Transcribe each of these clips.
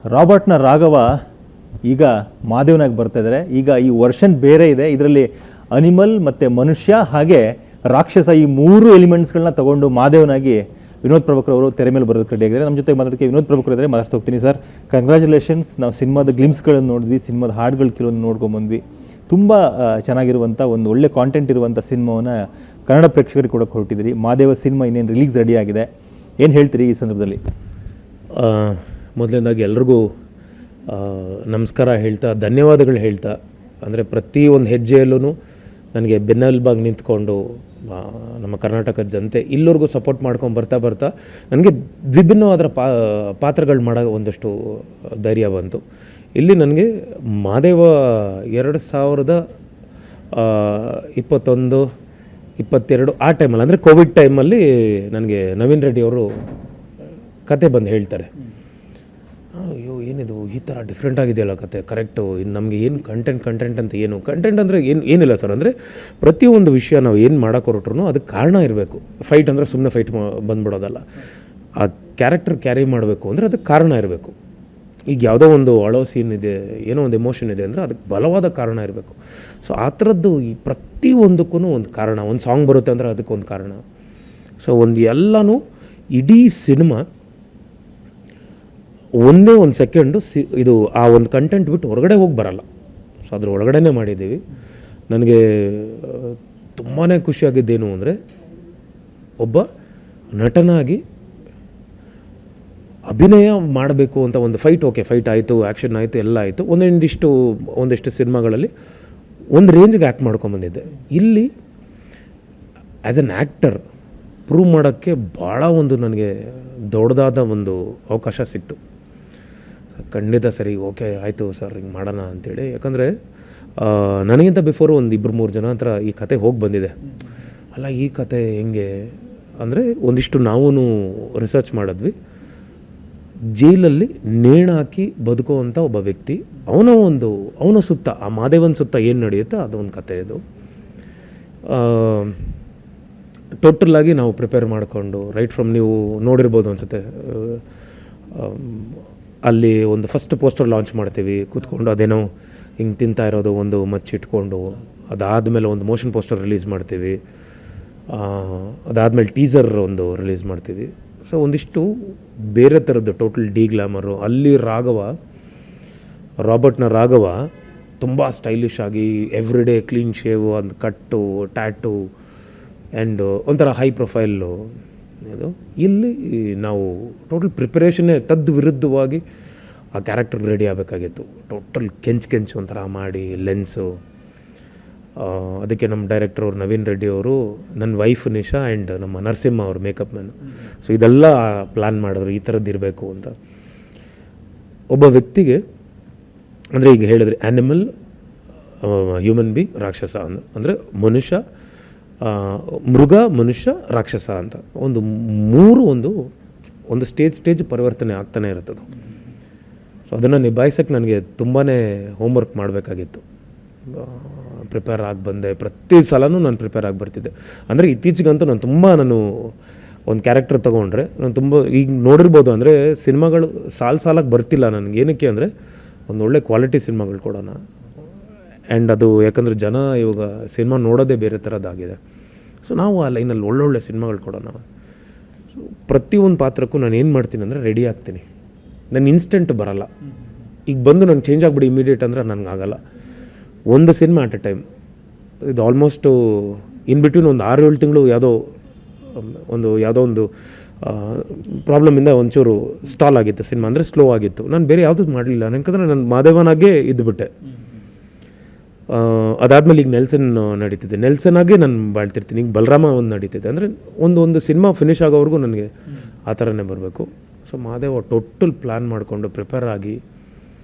ರಾಬರ್ಟ್ನ ರಾಘವ ಈಗ ಮಾದೇವನಾಗಿ ಬರ್ತಾ ಇದ್ದಾರೆ. ಈಗ ಈ ವರ್ಷನ್ ಬೇರೆ ಇದೆ. ಇದರಲ್ಲಿ ಅನಿಮಲ್ ಮತ್ತು ಮನುಷ್ಯ ಹಾಗೆ ರಾಕ್ಷಸ ಈ ಮೂರು ಎಲಿಮೆಂಟ್ಸ್ಗಳನ್ನ ತಗೊಂಡು ಮಾದೇವನಾಗಿ ವಿನೋದ್ ಪ್ರಭುಕರ್ ಅವರು ತೆರೆ ಮೇಲೆ ಬರೋದಕ್ಕೆ ರೆಡಿ ಆಗಿದ್ದಾರೆ. ನಮ್ಮ ಜೊತೆ ಮಾತಾಡೋಕ್ಕೆ ವಿನೋದ್ ಪ್ರಭುಕರ್ ಇದ್ದಾರೆ. ಮಾತಾಡ್ತಾ ಹೋಗ್ತೀನಿ. Sir, congratulations. ನಾವು ಸಿನಿಮಾದ ಗ್ಲಿಮ್ಸ್ಗಳನ್ನು ನೋಡಿದ್ವಿ, ಸಿನಿಮಾದ ಹಾಡುಗಳು ಕೆಲವೊಂದು ನೋಡ್ಕೊಂಬಂದ್ವಿ. ತುಂಬ ಚೆನ್ನಾಗಿರುವಂಥ ಒಂದು ಒಳ್ಳೆ ಕಾಂಟೆಂಟ್ ಇರುವಂಥ ಸಿನಿಮಾವನ್ನು ಕನ್ನಡ ಪ್ರೇಕ್ಷಕರಿಗೆ ಕೊಡೋಕ್ಕೆ ಹೊರಟಿದ್ರಿ. ಮಾದೇವ ಸಿನಿಮಾ ಇನ್ನೇನು ರಿಲೀಸ್ ರೆಡಿ ಆಗಿದೆ, ಏನು ಹೇಳ್ತೀರಿ ಈ ಸಂದರ್ಭದಲ್ಲಿ? ಮೊದಲನೇದಾಗಿ ಎಲ್ರಿಗೂ ನಮಸ್ಕಾರ ಹೇಳ್ತಾ, ಧನ್ಯವಾದಗಳು ಹೇಳ್ತಾ, ಅಂದರೆ ಪ್ರತಿ ಒಂದು ಹೆಜ್ಜೆಯಲ್ಲೂ ನನಗೆ ಬೆನ್ನೆಲುಬಾಗಿ ನಿಂತ್ಕೊಂಡು ನಮ್ಮ ಕರ್ನಾಟಕದ ಜನತೆ ಇಲ್ಲವರೆಗೂ ಸಪೋರ್ಟ್ ಮಾಡ್ಕೊಂಡು ಬರ್ತಾ ನನಗೆ ವಿಭಿನ್ನವಾದ ಪಾತ್ರಗಳು ಮಾಡೋ ಒಂದಷ್ಟು ಧೈರ್ಯ ಬಂತು. ಇಲ್ಲಿ ನನಗೆ ಮಾದೇವ 2021, 22 ಆ ಟೈಮಲ್ಲಿ, ಅಂದರೆ ಕೋವಿಡ್ ಟೈಮಲ್ಲಿ ನನಗೆ ನವೀನ್ ರೆಡ್ಡಿ ಅವರು ಕತೆ ಬಂದು ಹೇಳ್ತಾರೆ, ಅಯ್ಯೋ ಏನಿದು ಈ ಥರ ಡಿಫ್ರೆಂಟ್ ಆಗಿದೆಯಲ್ಲ ಕತೆ, ಕರೆಕ್ಟು, ಇನ್ನು ನಮಗೆ ಏನು ಕಂಟೆಂಟ್ ಅಂತ ಏನು ಕಂಟೆಂಟ್ ಅಂದರೆ ಏನಿಲ್ಲ ಸರ್. ಅಂದರೆ ಪ್ರತಿಯೊಂದು ವಿಷಯ ನಾವು ಏನು ಮಾಡೋಕೆ ಹೊರಟ್ರು ಅದಕ್ಕೆ ಕಾರಣ ಇರಬೇಕು. ಫೈಟ್ ಅಂದರೆ ಸುಮ್ಮನೆ ಫೈಟ್ ಬಂದ್ಬಿಡೋದಲ್ಲ, ಆ ಕ್ಯಾರೆಕ್ಟರ್ ಕ್ಯಾರಿ ಮಾಡಬೇಕು ಅಂದರೆ ಅದಕ್ಕೆ ಕಾರಣ ಇರಬೇಕು. ಈಗ ಯಾವುದೋ ಒಂದು ಅಳೋ ಸೀನ್ ಇದೆ, ಏನೋ ಒಂದು ಎಮೋಷನ್ ಇದೆ ಅಂದರೆ ಅದಕ್ಕೆ ಬಲವಾದ ಕಾರಣ ಇರಬೇಕು. ಸೊ ಆ ಥರದ್ದು ಈ ಪ್ರತಿಯೊಂದಕ್ಕೂ ಒಂದು ಕಾರಣ. ಒಂದು ಸಾಂಗ್ ಬರುತ್ತೆ ಅಂದರೆ ಅದಕ್ಕೊಂದು ಕಾರಣ. ಸೊ ಒಂದು ಎಲ್ಲನೂ ಇಡೀ ಸಿನಿಮಾ ಒಂದೇ ಒಂದು ಸೆಕೆಂಡು ಇದು ಆ ಒಂದು ಕಂಟೆಂಟ್ ಬಿಟ್ಟು ಹೊರಗಡೆ ಹೋಗಿ ಬರಲ್ಲ. ಸೊ ಅದ್ರ ಒಳಗಡೆ ಮಾಡಿದ್ದೀವಿ. ನನಗೆ ತುಂಬಾ ಖುಷಿಯಾಗಿದ್ದೇನು ಅಂದರೆ, ಒಬ್ಬ ನಟನಾಗಿ ಅಭಿನಯ ಮಾಡಬೇಕು ಅಂತ ಒಂದು ಫೈಟ್ ಆಯಿತು, ಆ್ಯಕ್ಷನ್ ಆಯಿತು, ಎಲ್ಲ ಆಯಿತು. ಒಂದಿಷ್ಟು ಸಿನಿಮಾಗಳಲ್ಲಿ ಒಂದು ರೇಂಜ್ಗೆ ಆ್ಯಕ್ಟ್ ಮಾಡ್ಕೊಂಬಂದಿದ್ದೆ. ಇಲ್ಲಿ ಆ್ಯಸ್ ಎನ್ ಆ್ಯಕ್ಟರ್ ಪ್ರೂವ್ ಮಾಡೋಕ್ಕೆ ಭಾಳ ಒಂದು ನನಗೆ ದೊಡ್ಡದಾದ ಒಂದು ಅವಕಾಶ ಸಿಕ್ತು. ಖಂಡಿತ ಸರಿ, ಓಕೆ ಆಯಿತು ಸರ್, ಹಿಂಗೆ ಮಾಡೋಣ ಅಂಥೇಳಿ. ಯಾಕಂದರೆ ನನಗಿಂತ ಬಿಫೋರು ಒಂದು 2-3 ಜನ ಹತ್ರ ಈ ಕತೆ ಹೋಗಿ ಬಂದಿದೆ. ಅಲ್ಲ, ಈ ಕತೆ ಹೆಂಗೆ ಅಂದರೆ ಒಂದಿಷ್ಟು ನಾವು ರಿಸರ್ಚ್ ಮಾಡಿದ್ವಿ. ಜೈಲಲ್ಲಿ ನೇಣಾಕಿ ಬದುಕುವಂಥ ಒಬ್ಬ ವ್ಯಕ್ತಿ, ಅವನ ಸುತ್ತ, ಆ ಮಾದೇವನ ಸುತ್ತ ಏನು ನಡೆಯುತ್ತೋ ಅದೊಂದು ಕತೆ ಇದು. ಟೋಟಲಾಗಿ ನಾವು ಪ್ರಿಪೇರ್ ಮಾಡಿಕೊಂಡು ರೈಟ್ ಫ್ರಮ್, ನೀವು ನೋಡಿರ್ಬೋದು ಅನಿಸುತ್ತೆ, ಅಲ್ಲಿ ಒಂದು ಫಸ್ಟ್ ಪೋಸ್ಟರ್ ಲಾಂಚ್ ಮಾಡ್ತೀವಿ ಕೂತ್ಕೊಂಡು, ಅದೇನೋ ಹಿಂಗೆ ತಿಂತಾ ಇರೋದು ಒಂದು ಮಚ್ಚಿಟ್ಕೊಂಡು, ಅದಾದಮೇಲೆ ಒಂದು ಮೋಷನ್ ಪೋಸ್ಟರ್ ರಿಲೀಸ್ ಮಾಡ್ತೀವಿ, ಅದಾದಮೇಲೆ ಟೀಸರ್ ಒಂದು ರಿಲೀಸ್ ಮಾಡ್ತೀವಿ. ಸೊ ಒಂದಿಷ್ಟು ಬೇರೆ ಥರದ್ದು ಟೋಟಲ್ ಗ್ಲಾಮರು. ಅಲ್ಲಿ ರಾಬರ್ಟ್ನ ರಾಘವ ತುಂಬ ಸ್ಟೈಲಿಶ್ ಆಗಿ ಎವ್ರಿ ಡೇ ಕ್ಲೀನ್ ಶೇವ್, ಒಂದು ಕಟ್ಟು, ಟ್ಯಾಟು ಆ್ಯಂಡ್ ಒಂಥರ ಹೈ ಪ್ರೊಫೈಲು ಇದು. ಇಲ್ಲಿ ನಾವು ಟೋಟಲ್ ಪ್ರಿಪರೇಷನ್ನೇ ವಿರುದ್ಧವಾಗಿ ಆ ಕ್ಯಾರೆಕ್ಟರ್ಗೆ ರೆಡಿ ಆಗಬೇಕಾಗಿತ್ತು. ಟೋಟಲ್ ಕೆಂಚು ಒಂಥರ ಮಾಡಿ ಲೆನ್ಸು. ಅದಕ್ಕೆ ನಮ್ಮ ಡೈರೆಕ್ಟರ್ ಅವರು ನವೀನ್ ರೆಡ್ಡಿ ಅವರು, ನನ್ನ ವೈಫ್ ನಿಶಾ ಆ್ಯಂಡ್ ನಮ್ಮ ನರಸಿಂಹ ಅವರು ಮೇಕಪ್ ಮ್ಯಾನು. ಸೊ ಇದೆಲ್ಲ ಪ್ಲ್ಯಾನ್ ಮಾಡಿದ್ರು ಈ ಥರದ್ದು ಇರಬೇಕು ಅಂತ. ಒಬ್ಬ ವ್ಯಕ್ತಿಗೆ ಅಂದರೆ ಈಗ ಹೇಳಿದ್ರೆ ಆ್ಯನಿಮಲ್, ಹ್ಯೂಮನ್ ಬೀಯಿಂಗ್, ರಾಕ್ಷಸ ಅಂದರೆ ಮನುಷ್ಯ, ಮೃಗ, ಮನುಷ್ಯ, ರಾಕ್ಷಸ ಅಂತ ಒಂದು ಸ್ಟೇಜ್ ಪರಿವರ್ತನೆ ಆಗ್ತಾನೆ ಇರುತ್ತದು. ಸೊ ಅದನ್ನು ನಿಭಾಯಿಸೋಕ್ಕೆ ನನಗೆ ತುಂಬಾ ಹೋಮ್ವರ್ಕ್ ಮಾಡಬೇಕಾಗಿತ್ತು. ಪ್ರಿಪೇರ್ ಆಗಿ ಬಂದೆ. ಪ್ರತಿ ಸಲನೂ ನಾನು ಪ್ರಿಪೇರ್ ಆಗಿ ಬರ್ತಿದ್ದೆ. ಅಂದರೆ ಇತ್ತೀಚೆಗಂತೂ ನಾನು ಒಂದು ಕ್ಯಾರೆಕ್ಟರ್ ತೊಗೊಂಡ್ರೆ ನಾನು ತುಂಬ, ಈಗ ನೋಡಿರ್ಬೋದು, ಅಂದರೆ ಸಿನಿಮಾಗಳು ಸಾಲಾಗಿ ಬರ್ತಿಲ್ಲ ನನಗೆ. ಏನಕ್ಕೆ ಅಂದರೆ ಒಂದು ಒಳ್ಳೆ ಕ್ವಾಲಿಟಿ ಸಿನಿಮಾಗಳು ಕೊಡೋಣ. ಆ್ಯಂಡ್ ಅದು ಯಾಕಂದರೆ ಜನ ಇವಾಗ ಸಿನಿಮಾ ನೋಡೋದೇ ಬೇರೆ ಥರದ್ದಾಗಿದೆ. ಸೊ ನಾವು ಆ ಲೈನಲ್ಲಿ ಒಳ್ಳೊಳ್ಳೆ ಸಿನಿಮಾಗಳು ಕೊಡೋಣ. ಸೊ ಪ್ರತಿಯೊಂದು ಪಾತ್ರಕ್ಕೂ ನಾನು ಏನು ಮಾಡ್ತೀನಿ ಅಂದರೆ ರೆಡಿ ಆಗ್ತೀನಿ. ನಾನು ಇನ್ಸ್ಟೆಂಟ್ ಬರಲ್ಲ. ಈಗ ಬಂದು ನಾನು ಚೇಂಜ್ ಆಗಿಬಿಡಿ ಇಮಿಡಿಯೇಟ್ ಅಂದರೆ ನನಗಾಗಲ್ಲ. ಒಂದು ಸಿನಿಮಾ ಅಟ್ ಎ ಟೈಮ್. ಇದು ಆಲ್ಮೋಸ್ಟು ಇನ್ ಬಿಟ್ವೀನ್ ಒಂದು 6-7 ತಿಂಗಳು ಯಾವುದೋ ಒಂದು ಪ್ರಾಬ್ಲಮಿಂದ ಒಂಚೂರು ಸ್ಟಾಲ್ ಆಗಿತ್ತು ಸಿನಿಮಾ, ಅಂದರೆ ಸ್ಲೋ ಆಗಿತ್ತು. ನಾನು ಬೇರೆ ಯಾವುದೂ ಮಾಡಲಿಲ್ಲ, ಯಾಕಂದರೆ ನಾನು ಮಾದೇವನಾಗೇ ಇದ್ದುಬಿಟ್ಟೆ. ಅದಾದಮೇಲೆ ಈಗ ನೆಲ್ಸನ್ ನಡೀತಿದೆ, ನೆಲ್ಸನಾಗೆ ನಾನು ಬಾಳ್ತಿರ್ತೀನಿ. ಈಗ ಬಲರಾಮ ಒಂದು ನಡೀತಿದೆ. ಅಂದರೆ ಒಂದು ಸಿನಿಮಾ ಫಿನಿಷ್ ಆಗೋವರೆಗೂ ನನಗೆ ಆ ಥರನೇ ಬರಬೇಕು. ಸೊ ಮಾದೇವ ಟೋಟಲ್ ಪ್ಲ್ಯಾನ್ ಮಾಡಿಕೊಂಡು ಪ್ರಿಪೇರ್ ಆಗಿ,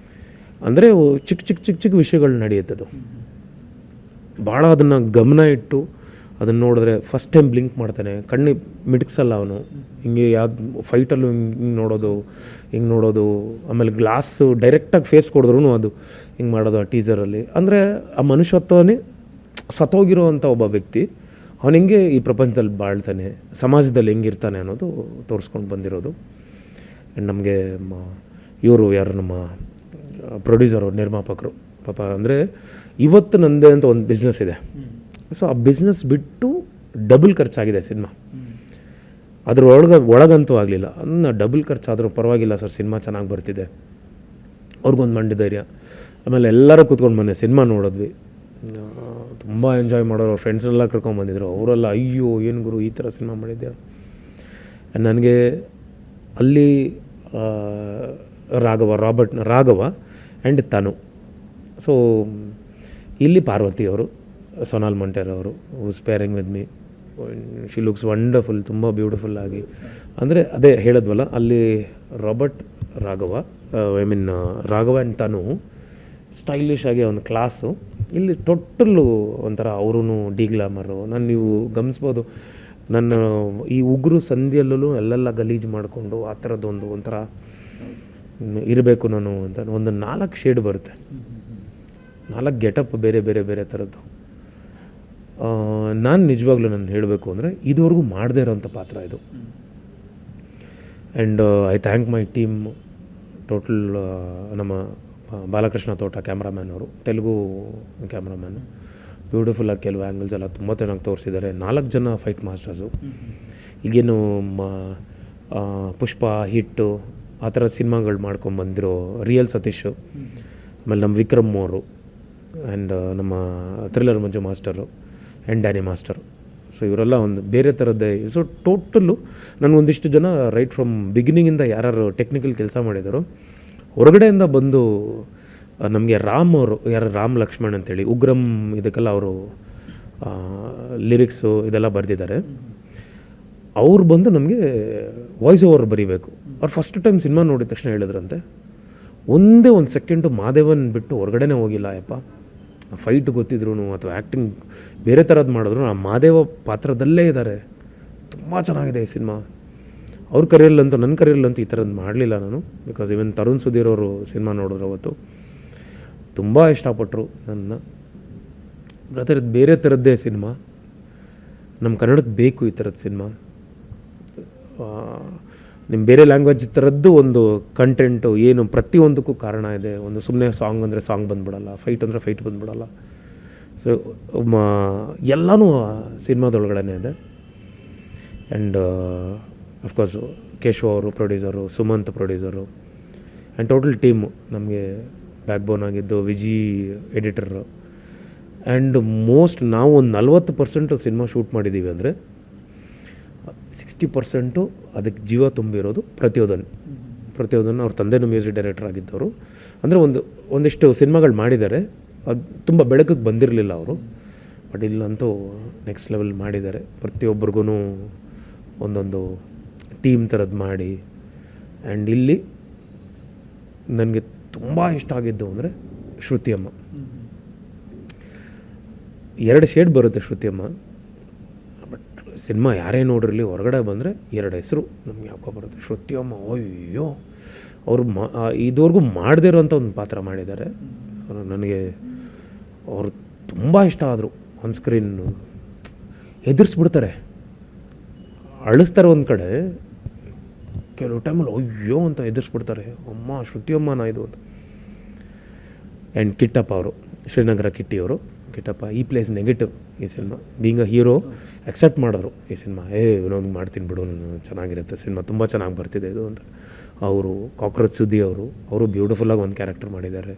ಅಂದರೆ ಚಿಕ್ಕ ವಿಷಯಗಳು ನಡೆಯುತ್ತದು. ಭಾಳ ಅದನ್ನು ಗಮನ ಇಟ್ಟು ಅದನ್ನು ನೋಡಿದ್ರೆ ಫಸ್ಟ್ ಟೈಮ್ ಬ್ಲಿಂಕ್ ಮಾಡ್ತಾನೆ, ಕಣ್ಣು ಮಿಡ್ಕ್ಸಲ್ಲ ಅವನು. ಹಿಂಗೆ ಯಾವ್ದು ಫೈಟಲ್ಲೂ ಹಿಂಗೆ ನೋಡೋದು, ಆಮೇಲೆ ಗ್ಲಾಸು ಡೈರೆಕ್ಟಾಗಿ ಫೇಸ್ ಕೊಡಿದ್ರೂ ಅದು ಹಿಂಗೆ ಮಾಡೋದು ಆ ಟೀಸರಲ್ಲಿ. ಅಂದರೆ ಆ ಮನುಷ್ಯತ್ವನೇ ಸತ್ತೋಗಿರೋ ಅಂಥ ಒಬ್ಬ ವ್ಯಕ್ತಿ, ಅವನು ಹೆಂಗೆ ಈ ಪ್ರಪಂಚದಲ್ಲಿ ಬಾಳ್ತಾನೆ, ಸಮಾಜದಲ್ಲಿ ಹೆಂಗಿರ್ತಾನೆ ಅನ್ನೋದು ತೋರಿಸ್ಕೊಂಡು ಬಂದಿರೋದು. ಆ್ಯಂಡ್ ನಮಗೆ ಇವರು ಯಾರು ನಮ್ಮ ಪ್ರೊಡ್ಯೂಸರು, ನಿರ್ಮಾಪಕರು ಪಾಪ. ಅಂದರೆ ಇವತ್ತು ನನ್ನದೇ ಅಂತ ಒಂದು ಬಿಸ್ನೆಸ್ ಇದೆ. ಸೊ ಆ ಬಿಸ್ನೆಸ್ ಬಿಟ್ಟು ಡಬಲ್ ಖರ್ಚಾಗಿದೆ ಸಿನಿಮಾ. ಅದ್ರ ಒಳಗಂತೂ ಆಗಲಿಲ್ಲ. ಅದನ್ನ ಡಬಲ್ ಖರ್ಚಾದರೂ ಪರವಾಗಿಲ್ಲ ಸರ್, ಸಿನಿಮಾ ಚೆನ್ನಾಗಿ ಬರ್ತಿದೆ, ಅವ್ರಿಗೊಂದು ಮಂಡಿ ಧೈರ್ಯ. ಆಮೇಲೆ ಎಲ್ಲರೂ ಕೂತ್ಕೊಂಡು ಮೊನ್ನೆ ಸಿನಿಮಾ ನೋಡಿದ್ವಿ, ತುಂಬ ಎಂಜಾಯ್ ಮಾಡೋರು. ಫ್ರೆಂಡ್ಸ್ನೆಲ್ಲ ಕರ್ಕೊಂಡ್ಬಂದಿದ್ರು. ಅವರೆಲ್ಲ ಅಯ್ಯೋ ಏನು ಗುರು ಈ ಥರ ಸಿನಿಮಾ ಮಾಡಿದ್ದೆ. ನನಗೆ ಅಲ್ಲಿ ರಾಘವ ಆ್ಯಂಡ್ ತನು. ಸೊ ಇಲ್ಲಿ ಪಾರ್ವತಿ ಅವರು, ಸೋನಾಲ್ ಮಂಟೇರ್ ಅವರು, sparing with me. She looks wonderful, ತುಂಬ ಬ್ಯೂಟಿಫುಲ್ ಆಗಿ. ಅಂದರೆ ಅದೇ ಹೇಳಿದ್ವಲ್ಲ, ಅಲ್ಲಿ ರಾಘವ ಆ್ಯಂಡ್ ತನು ಸ್ಟೈಲಿಶ್ ಆಗಿ ಒಂದು ಕ್ಲಾಸು. ಇಲ್ಲಿ ಟೋಟಲ್ಲು ಒಂಥರ ಅವರೂ ಡಿಗ್ಲಾಮರು. ನೀವು ಗಮನಿಸ್ಬೋದು, ನನ್ನ ಈ ಉಗುರು ಸಂಧಿಯಲ್ಲೂ ಎಲ್ಲೆಲ್ಲ ಗಲೀಜು ಮಾಡಿಕೊಂಡು ಆ ಥರದ್ದೊಂದು ಒಂಥರ ಇರಬೇಕು ನಾನು ಅಂತ ಒಂದು 4 ಶೇಡ್ ಬರುತ್ತೆ, 4 ಗೆಟಪ್ ಬೇರೆ ಬೇರೆ ಬೇರೆ ಥರದ್ದು. ನಾನು ನಿಜವಾಗ್ಲೂ ನಾನು ಹೇಳಬೇಕು ಅಂದರೆ ಇದುವರೆಗೂ ಮಾಡದೇ ಇರೋಂಥ ಪಾತ್ರ ಇದು. And I thank my team total. ನಮ್ಮ ಬಾಲಕೃಷ್ಣ ತೋಟ ಕ್ಯಾಮ್ರಾಮ್ಯಾನ್ ಅವರು, ತೆಲುಗು ಕ್ಯಾಮ್ರಾಮ್ಯಾನು, ಬ್ಯೂಟಿಫುಲ್ಲಾಗಿ ಕೆಲವು ಆ್ಯಂಗಲ್ಸ್ ಎಲ್ಲ ತುಂಬ ಚೆನ್ನಾಗಿ ತೋರಿಸಿದ್ದಾರೆ. 4 ಜನ ಫೈಟ್ ಮಾಸ್ಟರ್ಸು. ಈಗೇನು ಪುಷ್ಪ ಹಿಟ್ಟು ಆ ಥರ ಸಿನಿಮಾಗಳು ಮಾಡ್ಕೊಂಬಂದಿರೋ ರಿಯಲ್ ಸತೀಶು, ಆಮೇಲೆ ನಮ್ಮ ವಿಕ್ರಮ್ ಅವರು, ಆ್ಯಂಡ್ ನಮ್ಮ thriller Manju master and Danny master. So ಇವರೆಲ್ಲ ಒಂದು ಬೇರೆ ಥರದ್ದೇ. ಸೊ ಟೋಟಲ್ಲು ನನಗೊಂದಿಷ್ಟು ಜನ ರೈಟ್ ಫ್ರಮ್ ಬಿಗಿನಿಂಗಿಂದ ಯಾರು ಟೆಕ್ನಿಕಲ್ ಕೆಲಸ ಮಾಡಿದರು, ಹೊರಗಡೆಯಿಂದ ಬಂದು ನಮಗೆ ರಾಮ್ ಲಕ್ಷ್ಮಣ್ ಅಂತೇಳಿ ಉಗ್ರಂ ಇದಕ್ಕೆಲ್ಲ ಅವರು ಲಿರಿಕ್ಸು ಇದೆಲ್ಲ ಬರೆದಿದ್ದಾರೆ. ಅವ್ರು ಬಂದು ನಮಗೆ ವಾಯ್ಸ್ ಓವರ್ ಬರೀಬೇಕು. ಅವ್ರು ಫಸ್ಟ್ ಟೈಮ್ ಸಿನಿಮಾ ನೋಡಿದ ತಕ್ಷಣ ಹೇಳಿದ್ರಂತೆ, ಒಂದೇ ಒಂದು ಸೆಕೆಂಡು ಮಾದೇವನ್ ಬಿಟ್ಟು ಹೊರಗಡೆನೇ ಹೋಗಿಲ್ಲ ಯಪ್ಪ. ಫೈಟ್ ಗೊತ್ತಿದ್ರು ಅಥವಾ ಆ್ಯಕ್ಟಿಂಗ್ ಬೇರೆ ಥರದ್ದು ಮಾಡಿದ್ರು, ಆ ಮಾದೇವ ಪಾತ್ರದಲ್ಲೇ ಇದ್ದಾರೆ. ತುಂಬ ಚೆನ್ನಾಗಿದೆ ಈ ಸಿನಿಮಾ. ಅವ್ರ ಕರಿಯಲ್ಲಂತೂ, ನನ್ನ ಕರಿಯಲ್ಲಂತೂ ಈ ಥರದ್ದು ಮಾಡಲಿಲ್ಲ ನಾನು. ಬಿಕಾಸ್ ಈವನ್ ತರುಣ್ ಸುಧೀರ್ ಅವರು ಸಿನಿಮಾ ನೋಡಿದ್ರು ಅವತ್ತು, ತುಂಬ ಇಷ್ಟಪಟ್ಟರು ನನ್ನ. ಬ್ರದರ್, ಇದು ಬೇರೆ ಥರದ್ದೇ ಸಿನಿಮಾ, ನಮ್ಮ ಕನ್ನಡಕ್ಕೆ ಬೇಕು ಈ ಥರದ ಸಿನಿಮಾ. ನಿಮ್ಮ ಬೇರೆ ಲ್ಯಾಂಗ್ವೇಜ್ ಥರದ್ದು ಒಂದು ಕಂಟೆಂಟು ಏನು ಪ್ರತಿಯೊಂದಕ್ಕೂ ಕಾರಣ ಇದೆ. ಒಂದು ಸುಮ್ಮನೆ ಸಾಂಗ್ ಅಂದರೆ ಸಾಂಗ್ ಬಂದುಬಿಡಲ್ಲ, ಫೈಟ್ ಅಂದರೆ ಫೈಟ್ ಬಂದುಬಿಡಲ್ಲ. ಸೊ ಎಲ್ಲನೂ ಸಿನಿಮಾದೊಳಗಡೆ ಇದೆ. ಆ್ಯಂಡ್ ಅಫ್ಕೋರ್ಸ್ ಕೇಶವ್ ಅವರು producer, Sumanth producer, and total team ನಮಗೆ ಬ್ಯಾಕ್ ಬೋನ್ ಆಗಿದ್ದು ವಿಜಿ ಎಡಿಟರು. ಆ್ಯಂಡ್ ನಾವು ಒಂದು 40% ಸಿನಿಮಾ ಶೂಟ್ ಮಾಡಿದ್ದೀವಿ ಅಂದರೆ 60% ಅದಕ್ಕೆ ಜೀವ ತುಂಬಿರೋದು ಪ್ರತಿಯೊಂದನ್ನು ಅವ್ರ ತಂದೆನೂ ಮ್ಯೂಸಿಕ್ ಡೈರೆಕ್ಟರ್ ಆಗಿದ್ದವರು. ಅಂದರೆ ಒಂದಿಷ್ಟು ಸಿನಿಮಾಗಳು ಮಾಡಿದ್ದಾರೆ, ಅದು ತುಂಬ ಬೆಳಕಿಗೆ ಬಂದಿರಲಿಲ್ಲ ಅವರು. ಬಟ್ ಇಲ್ಲಂತೂ ನೆಕ್ಸ್ಟ್ ಲೆವೆಲ್ ಮಾಡಿದ್ದಾರೆ. ಪ್ರತಿಯೊಬ್ಬರಿಗೂ ಒಂದೊಂದು ಟೀಮ್ ಥರದ್ದು ಮಾಡಿ. ಆ್ಯಂಡ್ ಇಲ್ಲಿ ನನಗೆ ತುಂಬ ಇಷ್ಟ ಆಗಿದ್ದು ಅಂದರೆ ಶ್ರುತಿಯಮ್ಮ. 2 ಶೇಡ್ ಬರುತ್ತೆ ಶ್ರುತಿಯಮ್ಮ. ಬಟ್ ಸಿನಿಮಾ ಯಾರೇ ನೋಡಿರಲಿ ಹೊರಗಡೆ ಬಂದರೆ 2 ಹೆಸರು ನಮ್ಗೆ ಯಾಕೋ ಬರುತ್ತೆ. ಶ್ರುತಿಯಮ್ಮ, ಅಯ್ಯೋ, ಅವರು ಇದುವರೆಗೂ ಮಾಡದೇ ಇರೋಂಥ ಒಂದು ಪಾತ್ರ ಮಾಡಿದ್ದಾರೆ. ನನಗೆ ಅವರು ತುಂಬ ಇಷ್ಟ ಆದರು. ಆನ್ ಸ್ಕ್ರೀನ್ ಎದುರಿಸ್ಬಿಡ್ತಾರೆ, ಅಳಿಸ್ತಾರೆ ಒಂದು ಕಡೆ, ಕೆಲವು ಟೈಮಲ್ಲಿ ಅಯ್ಯೋ ಅಂತ ಎದುರಿಸ್ಬಿಡ್ತಾರೆ. ಅಮ್ಮ ಶ್ರುತಿಯಮ್ಮನ ಇದು ಅಂತ. ಆ್ಯಂಡ್ ಕಿಟ್ಟಪ್ಪ ಅವರು, ಶ್ರೀನಗರ ಕಿಟ್ಟಿಯವರು, ಕಿಟ್ಟಪ್ಪ ಈ ಪ್ಲೇಸ್ ನೆಗೆಟಿವ್ ಈ cinema. Being a hero accept ಮಾಡಿದ್ರು ಈ ಸಿನಿಮಾ. ಇನ್ನೊಂದು ಮಾಡ್ತೀನಿ ಬಿಡು, ನಾನು ಚೆನ್ನಾಗಿರುತ್ತೆ ಸಿನಿಮಾ, ತುಂಬ ಚೆನ್ನಾಗಿ ಬರ್ತಿದೆ ಇದು ಅಂತ. ಅವರು ಕಾಕ್ರೋಚ್ ಸುದ್ದಿ ಅವರು ಬ್ಯೂಟಿಫುಲ್ಲಾಗಿ ಒಂದು ಕ್ಯಾರೆಕ್ಟರ್ ಮಾಡಿದ್ದಾರೆ.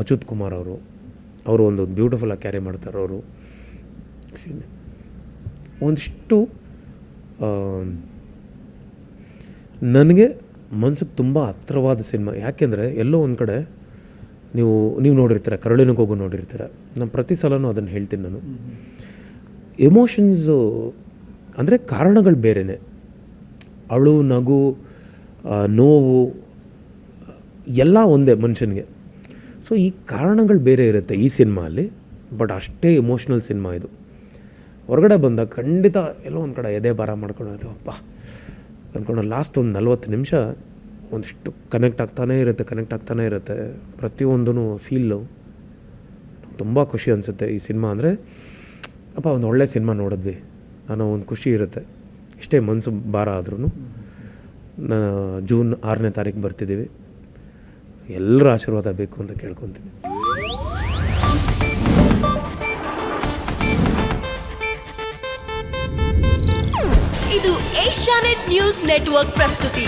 ಅಚ್ಯುತ್ ಕುಮಾರ್ ಅವರು ಒಂದು ಬ್ಯೂಟಿಫುಲ್ಲಾಗಿ ಕ್ಯಾರಿ ಮಾಡ್ತಾರೆ. ಅವರು ಒಂದಿಷ್ಟು ನನಗೆ ಮನ್ಸಿಗೆ ತುಂಬ ಹತ್ರವಾದ ಸಿನಿಮಾ. ಯಾಕೆಂದರೆ ಎಲ್ಲೋ ಒಂದು ಕಡೆ ನೀವು ನೋಡಿರ್ತೀರ, ಕರಳಿನ ಕೂಗು ನೋಡಿರ್ತೀರ. ನಾನು ಪ್ರತಿ ಸಲನೂ ಅದನ್ನು ಹೇಳ್ತೀನಿ. ನಾನು ಎಮೋಷನ್ಸು ಅಂದರೆ ಕಾರಣಗಳು ಬೇರೆಯೇ. ಅಳು, ನಗು, ನೋವು ಎಲ್ಲ ಒಂದೇ ಮನುಷ್ಯನಿಗೆ. ಸೊ ಈ ಕಾರಣಗಳು ಬೇರೆ ಇರುತ್ತೆ ಈ ಸಿನಿಮಾಲ್ಲಿ. ಬಟ್ ಅಷ್ಟೇ ಎಮೋಷ್ನಲ್ ಸಿನಿಮಾ ಇದು. ಹೊರಗಡೆ ಬಂದಾಗ ಖಂಡಿತ ಎಲ್ಲೋ ಒಂದು ಕಡೆ ಎದೆ ಭಾರ ಮಾಡ್ಕೊಂಡು ಅಪ್ಪ ಅಂದ್ಕೊಂಡು ಲಾಸ್ಟ್ ಒಂದು 40 ನಿಮಿಷ ಒಂದಿಷ್ಟು ಕನೆಕ್ಟ್ ಆಗ್ತಾನೇ ಇರುತ್ತೆ. ಪ್ರತಿಯೊಂದೂ ಫೀಲು ತುಂಬ ಖುಷಿ ಅನಿಸುತ್ತೆ ಈ ಸಿನಿಮಾ. ಅಂದರೆ ಅಪ್ಪ ಒಂದು ಒಳ್ಳೆ ಸಿನಿಮಾ ನೋಡಿದ್ವಿ ಅನ್ನೋ ಒಂದು ಖುಷಿ ಇರುತ್ತೆ. ಇಷ್ಟೇ ಮನಸ್ಸು ಭಾರ ಆದ್ರೂ. ಜೂನ್ 6ನೇ ತಾರೀಕು ಬರ್ತಿದ್ದೀವಿ. ಎಲ್ಲರ ಆಶೀರ್ವಾದ ಬೇಕು ಅಂತ ಕೇಳ್ಕೊತೀನಿ. ಇದು ಏಷ್ಯಾನೆಟ್ ನ್ಯೂಸ್ ನೆಟ್ವರ್ಕ್ ಪ್ರಸ್ತುತಿ.